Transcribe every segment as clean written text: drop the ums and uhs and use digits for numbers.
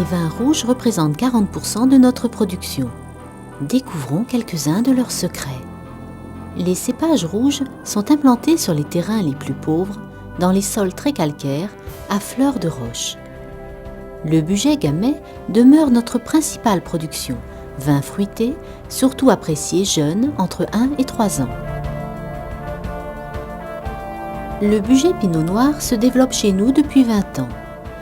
Les vins rouges représentent 40% de notre production. Découvrons quelques-uns de leurs secrets. Les cépages rouges sont implantés sur les terrains les plus pauvres, dans les sols très calcaires, à fleur de roche. Le Bugey Gamay demeure notre principale production, vin fruité, surtout apprécié jeune, entre 1 et 3 ans. Le Bugey Pinot Noir se développe chez nous depuis 20 ans.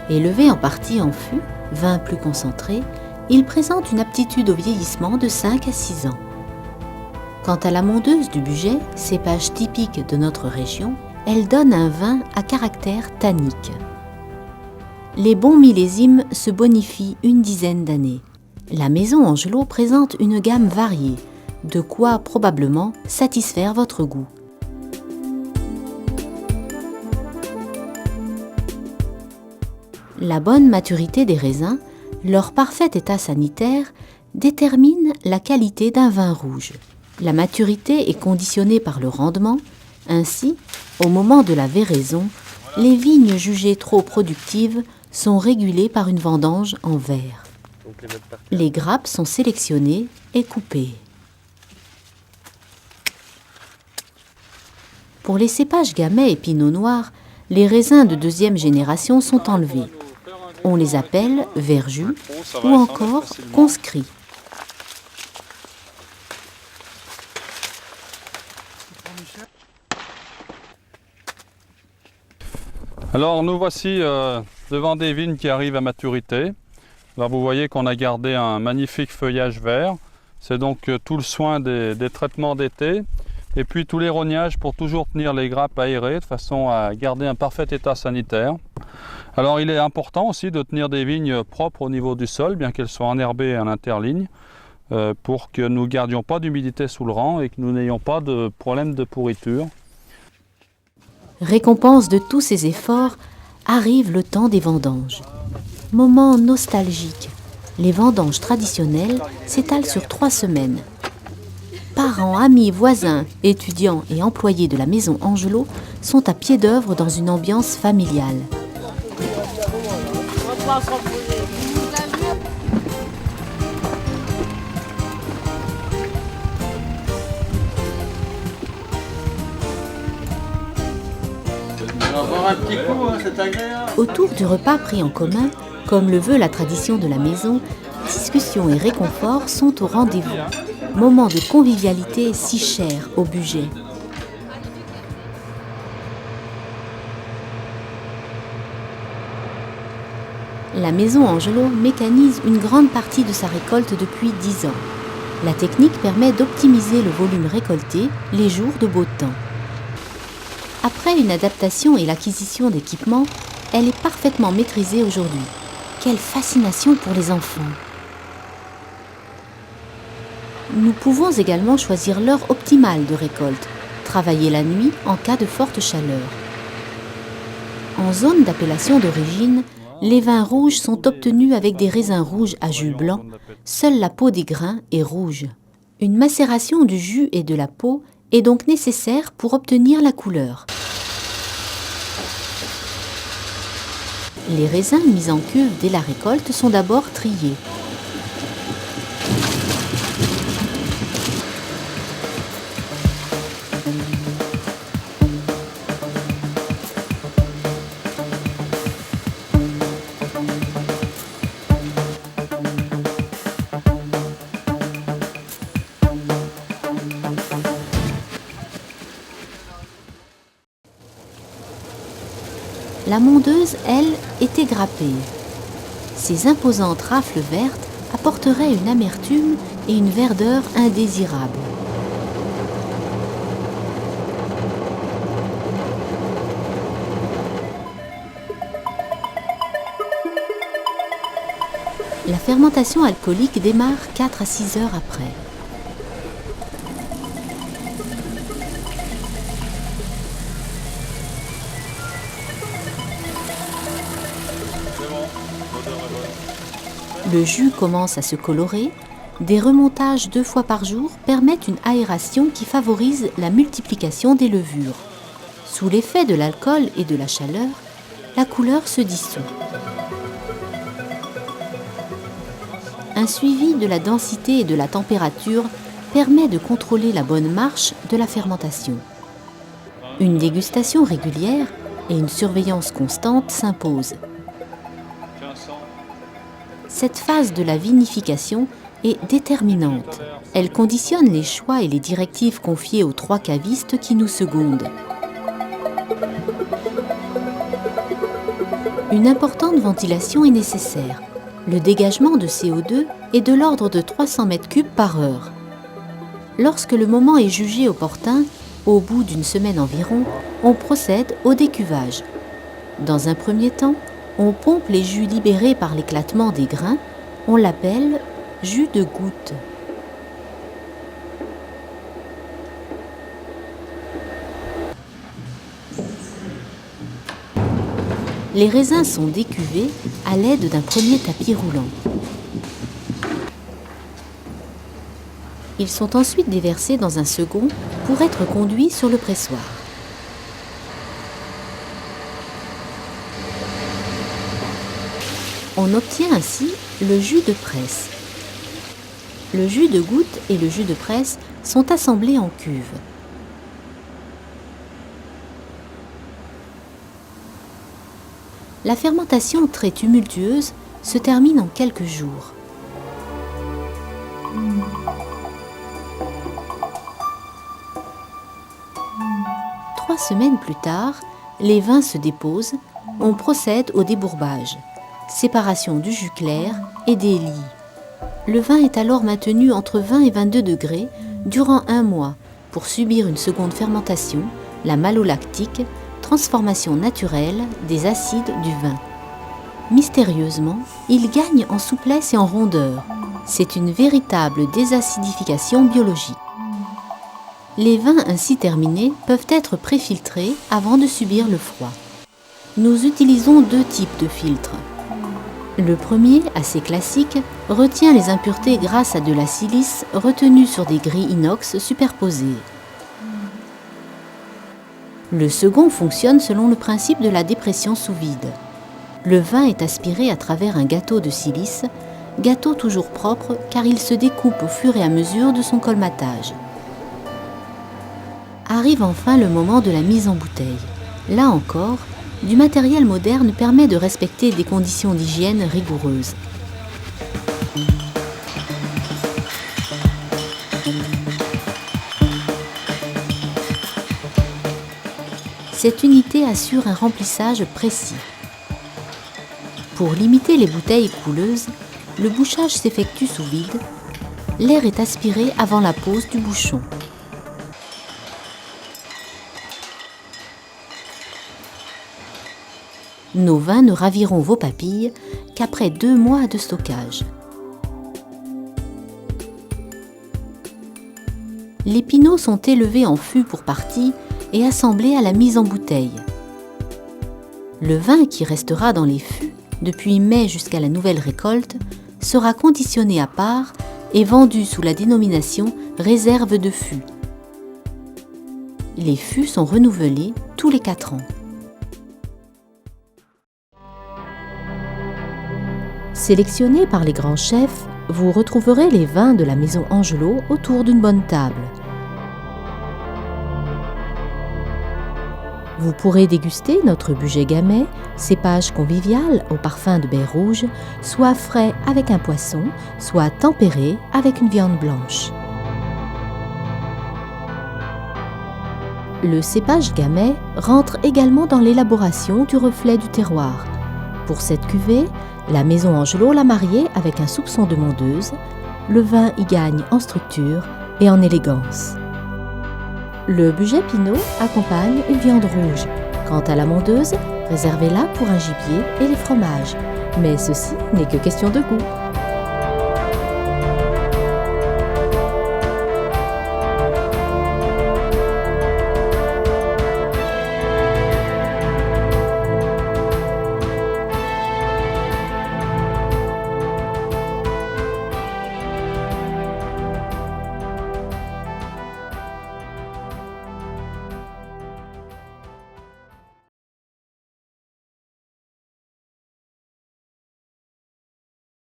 Élevé en partie en fût, vin plus concentré, il présente une aptitude au vieillissement de 5 à 6 ans. Quant à la mondeuse du Bugey, cépage typique de notre région, elle donne un vin à caractère tannique. Les bons millésimes se bonifient une dizaine d'années. La maison Angelot présente une gamme variée, de quoi probablement satisfaire votre goût. La bonne maturité des raisins, leur parfait état sanitaire, détermine la qualité d'un vin rouge. La maturité est conditionnée par le rendement. Ainsi, au moment de la véraison, les vignes jugées trop productives sont régulées par une vendange en verre. Les grappes sont sélectionnées et coupées. Pour les cépages Gamay et Pinot Noir, les raisins de deuxième génération sont enlevés. On les appelle verjus ou encore conscrits. Alors nous voici devant des vignes qui arrivent à maturité. Alors vous voyez qu'on a gardé un magnifique feuillage vert. C'est donc tout le soin des traitements d'été. Et puis tous les rognages pour toujours tenir les grappes aérées de façon à garder un parfait état sanitaire. Alors il est important aussi de tenir des vignes propres au niveau du sol, bien qu'elles soient enherbées en interligne, pour que nous ne gardions pas d'humidité sous le rang et que nous n'ayons pas de problème de pourriture. Récompense de tous ces efforts, arrive le temps des vendanges. Moment nostalgique, les vendanges traditionnelles s'étalent sur 3 semaines. Parents, amis, voisins, étudiants et employés de la maison Angelot sont à pied d'œuvre dans une ambiance familiale. Autour du repas pris en commun, comme le veut la tradition de la maison, discussion et réconfort sont au rendez-vous. Moment de convivialité si cher au Bugey. La maison Angelot mécanise une grande partie de sa récolte depuis 10 ans. La technique permet d'optimiser le volume récolté les jours de beau temps. Après une adaptation et l'acquisition d'équipements, elle est parfaitement maîtrisée aujourd'hui. Quelle fascination pour les enfants! Nous pouvons également choisir l'heure optimale de récolte, travailler la nuit en cas de forte chaleur. En zone d'appellation d'origine, les vins rouges sont obtenus avec des raisins rouges à jus blanc, seule la peau des grains est rouge. Une macération du jus et de la peau est donc nécessaire pour obtenir la couleur. Les raisins mis en cuve dès la récolte sont d'abord triés. La mondeuse, elle, était grappée. Ces imposantes rafles vertes apporteraient une amertume et une verdeur indésirables. La fermentation alcoolique démarre 4 à 6 heures après. Le jus commence à se colorer. Des remontages 2 fois par jour permettent une aération qui favorise la multiplication des levures. Sous l'effet de l'alcool et de la chaleur, la couleur se dissout. un suivi de la densité et de la température permet de contrôler la bonne marche de la fermentation. Une dégustation régulière et une surveillance constante s'imposent. Cette phase de la vinification est déterminante. Elle conditionne les choix et les directives confiées aux 3 cavistes qui nous secondent. Une importante ventilation est nécessaire. Le dégagement de CO2 est de l'ordre de 300 m3 par heure. Lorsque le moment est jugé opportun, au bout d'une semaine environ, on procède au décuvage. Dans un premier temps, on pompe les jus libérés par l'éclatement des grains. On l'appelle jus de goutte. Les raisins sont décuvés à l'aide d'un premier tapis roulant. Ils sont ensuite déversés dans un second pour être conduits sur le pressoir. On obtient ainsi le jus de presse. Le jus de goutte et le jus de presse sont assemblés en cuve. La fermentation très tumultueuse se termine en quelques jours. Trois semaines plus tard, les vins se déposent, on procède au débourbage, séparation du jus clair et des lies. Le vin est alors maintenu entre 20 et 22 degrés durant 1 mois pour subir une seconde fermentation, la malolactique, transformation naturelle des acides du vin. Mystérieusement, il gagne en souplesse et en rondeur. C'est une véritable désacidification biologique. Les vins ainsi terminés peuvent être préfiltrés avant de subir le froid. Nous utilisons 2 types de filtres. Le premier, assez classique, retient les impuretés grâce à de la silice retenue sur des grilles inox superposées. Le second fonctionne selon le principe de la dépression sous vide. Le vin est aspiré à travers un gâteau de silice, gâteau toujours propre car il se découpe au fur et à mesure de son colmatage. Arrive enfin le moment de la mise en bouteille. Là encore, du matériel moderne permet de respecter des conditions d'hygiène rigoureuses. Cette unité assure un remplissage précis. Pour limiter les bouteilles couleuses, le bouchage s'effectue sous vide. L'air est aspiré avant la pose du bouchon. Nos vins ne raviront vos papilles qu'après 2 mois de stockage. Les pinots sont élevés en fût pour partie et assemblés à la mise en bouteille. Le vin qui restera dans les fûts depuis mai jusqu'à la nouvelle récolte sera conditionné à part et vendu sous la dénomination réserve de fût. Les fûts sont renouvelés tous les 4 ans. Sélectionnés par les grands chefs, vous retrouverez les vins de la maison Angelot autour d'une bonne table. Vous pourrez déguster notre Bugey Gamay, cépage convivial au parfum de baie rouge, soit frais avec un poisson, soit tempéré avec une viande blanche. Le cépage Gamay rentre également dans l'élaboration du reflet du terroir. Pour cette cuvée, la maison Angelot l'a marié avec un soupçon de mondeuse. Le vin y gagne en structure et en élégance. Le Bugey Pinot accompagne une viande rouge. Quant à la mondeuse, réservez-la pour un gibier et les fromages. Mais ceci n'est que question de goût.